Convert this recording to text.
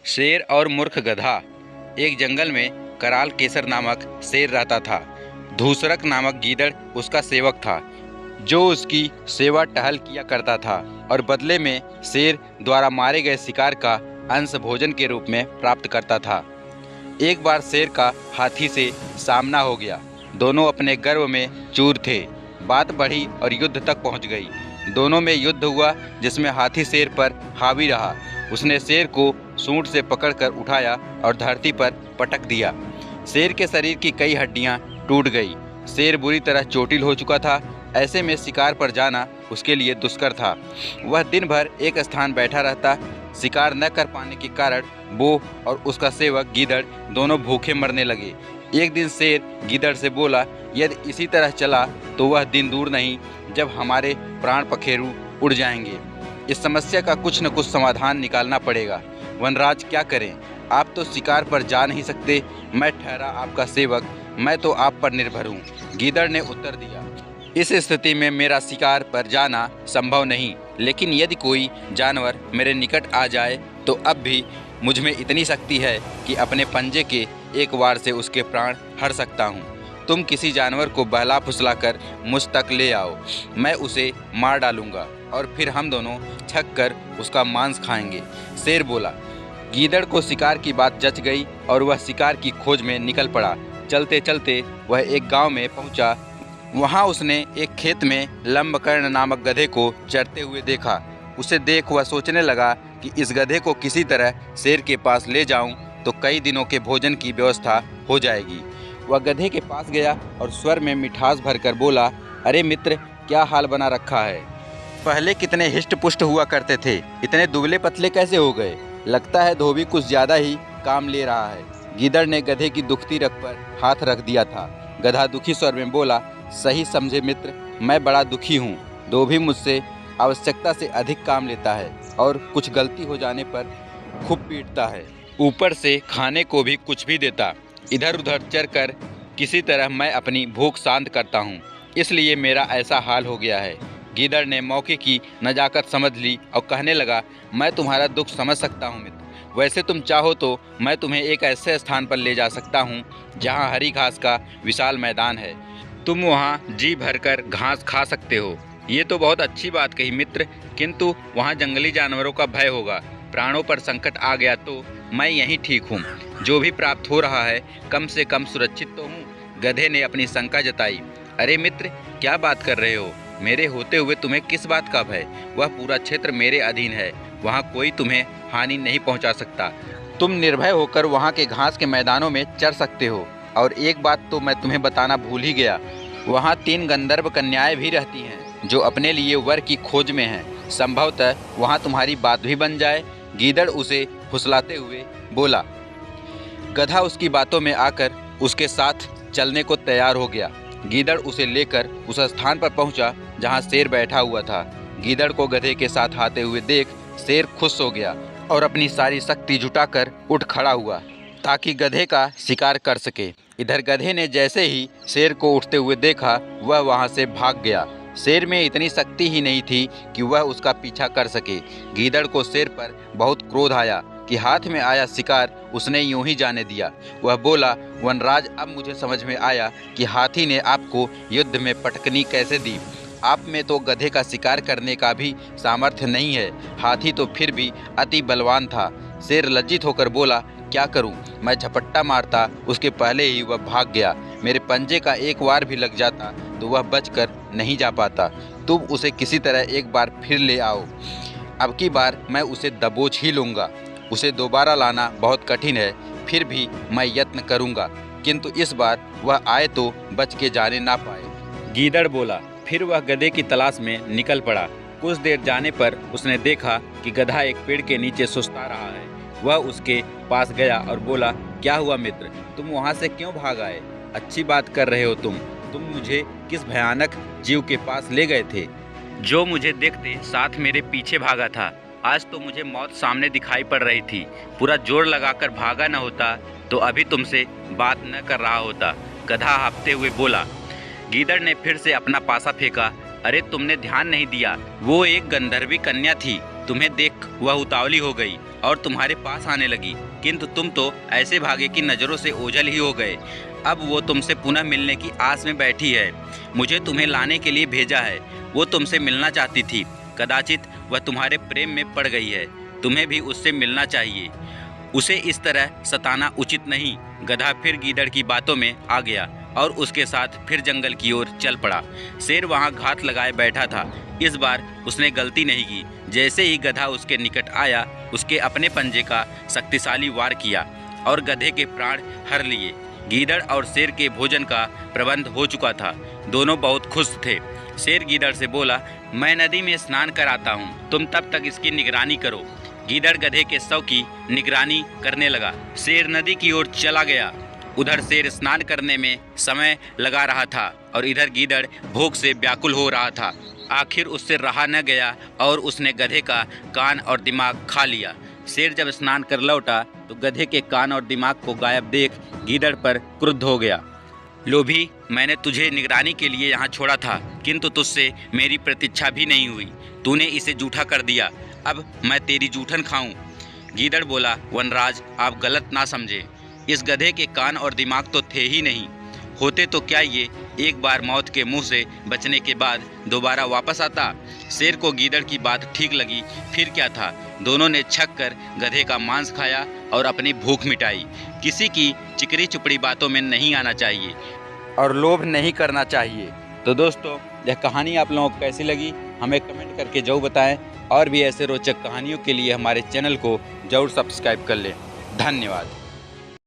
शेर और मूर्ख गधा। एक जंगल में कराल केसर नामक शेर रहता था। धूसरक नामक गीदड़ उसका सेवक था, जो उसकी सेवा टहल किया करता था और बदले में शेर द्वारा मारे गए शिकार का अंश भोजन के रूप में प्राप्त करता था। एक बार शेर का हाथी से सामना हो गया। दोनों अपने गर्व में चूर थे। बात बढ़ी और युद्ध तक पहुंच गई। दोनों में युद्ध हुआ, जिसमें हाथी शेर पर हावी रहा। उसने शेर को सूंड से पकड़कर उठाया और धरती पर पटक दिया। शेर के शरीर की कई हड्डियां टूट गई। शेर बुरी तरह चोटिल हो चुका था। ऐसे में शिकार पर जाना उसके लिए दुष्कर था। वह दिन भर एक स्थान बैठा रहता। शिकार न कर पाने के कारण वो और उसका सेवक गीदड़ दोनों भूखे मरने लगे। एक दिन शेर गीदड़ से बोला, यदि इसी तरह चला तो वह दिन दूर नहीं जब हमारे प्राण पखेरु उड़ जाएंगे। इस समस्या का कुछ न कुछ समाधान निकालना पड़ेगा। वनराज, क्या करें? आप तो शिकार पर जा नहीं सकते। मैं ठहरा आपका सेवक, मैं तो आप पर निर्भर हूँ। गीदड़ ने उत्तर दिया, इस स्थिति में मेरा शिकार पर जाना संभव नहीं, लेकिन यदि कोई जानवर मेरे निकट आ जाए तो अब भी मुझ में इतनी शक्ति है कि अपने पंजे के एक वार से उसके प्राण हर सकता हूँ। तुम किसी जानवर को बहला फुसला कर मुझ तक ले आओ, मैं उसे मार डालूंगा और फिर हम दोनों छक कर उसका मांस खाएंगे। शेर बोला। गीदड़ को शिकार की बात जच गई और वह शिकार की खोज में निकल पड़ा। चलते चलते वह एक गांव में पहुंचा। वहां उसने एक खेत में लंबकर्ण नामक गधे को चरते हुए देखा। उसे देख वह सोचने लगा कि इस गधे को किसी तरह शेर के पास ले जाऊं तो कई दिनों के भोजन की व्यवस्था हो जाएगी। वह गधे के पास गया और स्वर में मिठास भरकर बोला, अरे मित्र, क्या हाल बना रखा है? पहले कितने हिष्ट पुष्ट हुआ करते थे, इतने दुबले पतले कैसे हो गए? लगता है धोबी कुछ ज्यादा ही काम ले रहा है। गीदड़ ने गधे की दुखती रग पर हाथ रख दिया था। गधा दुखी स्वर में बोला, सही समझे मित्र, मैं बड़ा दुखी हूँ। धोबी मुझसे आवश्यकता से अधिक काम लेता है और कुछ गलती हो जाने पर खूब पीटता है। ऊपर से खाने को भी कुछ भी देता। इधर उधर चर कर किसी तरह मैं अपनी भूख शांत करता हूँ, इसलिए मेरा ऐसा हाल हो गया है। गीदड़ ने मौके की नजाकत समझ ली और कहने लगा, मैं तुम्हारा दुख समझ सकता हूँ मित्र। वैसे तुम चाहो तो मैं तुम्हें एक ऐसे स्थान पर ले जा सकता हूँ जहाँ हरी घास का विशाल मैदान है। तुम वहाँ जी भरकर घास खा सकते हो। ये तो बहुत अच्छी बात कही मित्र, किंतु वहाँ जंगली जानवरों का भय होगा। प्राणों पर संकट आ गया तो मैं यहीं ठीक हूँ। जो भी प्राप्त हो रहा है कम से कम सुरक्षित तो हूँ। गधे ने अपनी शंका जताई। अरे मित्र, क्या बात कर रहे हो? मेरे होते हुए तुम्हें किस बात का भय? वह पूरा क्षेत्र मेरे अधीन है। वहाँ कोई तुम्हें हानि नहीं पहुँचा सकता। तुम निर्भय होकर वहाँ के घास के मैदानों में चर सकते हो। और एक बात तो मैं तुम्हें बताना भूल ही गया, वहाँ 3 गंधर्व कन्याएं भी रहती हैं जो अपने लिए वर की खोज में हैं। संभवतः वहाँ तुम्हारी बात भी बन जाए। गीदड़ उसे फुसलाते हुए बोला। गधा उसकी बातों में आकर उसके साथ चलने को तैयार हो गया। गीदड़ उसे लेकर उस स्थान पर पहुंचा जहां शेर बैठा हुआ था। गीदड़ को गधे के साथ आते हुए देख शेर खुश हो गया और अपनी सारी शक्ति जुटाकर उठ खड़ा हुआ ताकि गधे का शिकार कर सके। इधर गधे ने जैसे ही शेर को उठते हुए देखा, वह वहां से भाग गया। शेर में इतनी शक्ति ही नहीं थी कि वह उसका पीछा कर सके। गीदड़ को शेर पर बहुत क्रोध आया कि हाथ में आया शिकार उसने यूं ही जाने दिया। वह बोला, वनराज, अब मुझे समझ में आया कि हाथी ने आपको युद्ध में पटकनी कैसे दी। आप में तो गधे का शिकार करने का भी सामर्थ्य नहीं है। हाथी तो फिर भी अति बलवान था। शेर लज्जित होकर बोला, क्या करूं? मैं झपट्टा मारता उसके पहले ही वह भाग गया। मेरे पंजे का एक वार भी लग जाता तो वह बचकर नहीं जा पाता। तुम उसे किसी तरह एक बार फिर ले आओ। अब की बार मैं उसे दबोच ही लूँगा। उसे दोबारा लाना बहुत कठिन है, फिर भी मैं यत्न करूँगा, किंतु इस बार वह आए तो बच के जाने ना पाए। गीदड़ बोला। फिर वह गधे की तलाश में निकल पड़ा। कुछ देर जाने पर उसने देखा कि गधा एक पेड़ के नीचे सुस्ता रहा है। वह उसके पास गया और बोला, क्या हुआ मित्र, तुम वहाँ से क्यों भाग आए? अच्छी बात कर रहे हो तुम मुझे किस भयानक जीव के पास ले गए थे जो मुझे देखते साथ मेरे पीछे भागा था। आज तो मुझे मौत सामने दिखाई पड़ रही थी। पूरा जोर लगाकर भागा न होता तो अभी तुमसे बात न कर रहा होता। गधा हाँफते हुए बोला। गीदड़ ने फिर से अपना पासा फेंका। अरे तुमने ध्यान नहीं दिया, वो एक गंधर्वी कन्या थी। तुम्हें देख वह उतावली हो गई और तुम्हारे पास आने लगी, किंतु तुम तो ऐसे भागे कि नज़रों से ओझल ही हो गए। अब वो तुमसे पुनः मिलने की आस में बैठी है। मुझे तुम्हें लाने के लिए भेजा है। वो तुमसे मिलना चाहती थी। कदाचित वह तुम्हारे प्रेम में पड़ गई है। तुम्हें भी उससे मिलना चाहिए। उसे इस तरह सताना उचित नहीं। गधा फिर गीदड़ की बातों में आ गया और उसके साथ फिर जंगल की ओर चल पड़ा। शेर वहां घात लगाए बैठा था। इस बार उसने गलती नहीं की। जैसे ही गधा उसके निकट आया, उसके अपने पंजे का शक्तिशाली वार किया और गधे के प्राण हर लिए। गीदड़ और शेर के भोजन का प्रबंध हो चुका था। दोनों बहुत खुश थे। शेर गीदड़ से बोला, मैं नदी में स्नान कराता हूँ, तुम तब तक इसकी निगरानी करो। गीदड़ गधे के शव की निगरानी करने लगा। शेर नदी की ओर चला गया। उधर शेर स्नान करने में समय लगा रहा था और इधर गीदड़ भूख से व्याकुल हो रहा था। आखिर उससे रहा न गया और उसने गधे का कान और दिमाग खा लिया। शेर जब स्नान कर लौटा तो गधे के कान और दिमाग को गायब देख गीदड़ पर क्रुद्ध हो गया। लोभी, मैंने तुझे निगरानी के लिए यहाँ छोड़ा था, किंतु तुझसे मेरी प्रतीक्षा भी नहीं हुई। तूने इसे जूठा कर दिया। अब मैं तेरी जूठन खाऊं। गीदड़ बोला, वनराज, आप गलत ना समझे। इस गधे के कान और दिमाग तो थे ही नहीं। होते तो क्या ये एक बार मौत के मुंह से बचने के बाद दोबारा वापस आता। शेर को गीदड़ की बात ठीक लगी। फिर क्या था, दोनों ने छक कर गधे का मांस खाया और अपनी भूख मिटाई। किसी की चिकरी चुपड़ी बातों में नहीं आना चाहिए और लोभ नहीं करना चाहिए। तो दोस्तों, यह कहानी आप लोगों को कैसी लगी हमें कमेंट करके जरूर बताएं और भी ऐसे रोचक कहानियों के लिए हमारे चैनल को जरूर सब्सक्राइब कर लें। धन्यवाद।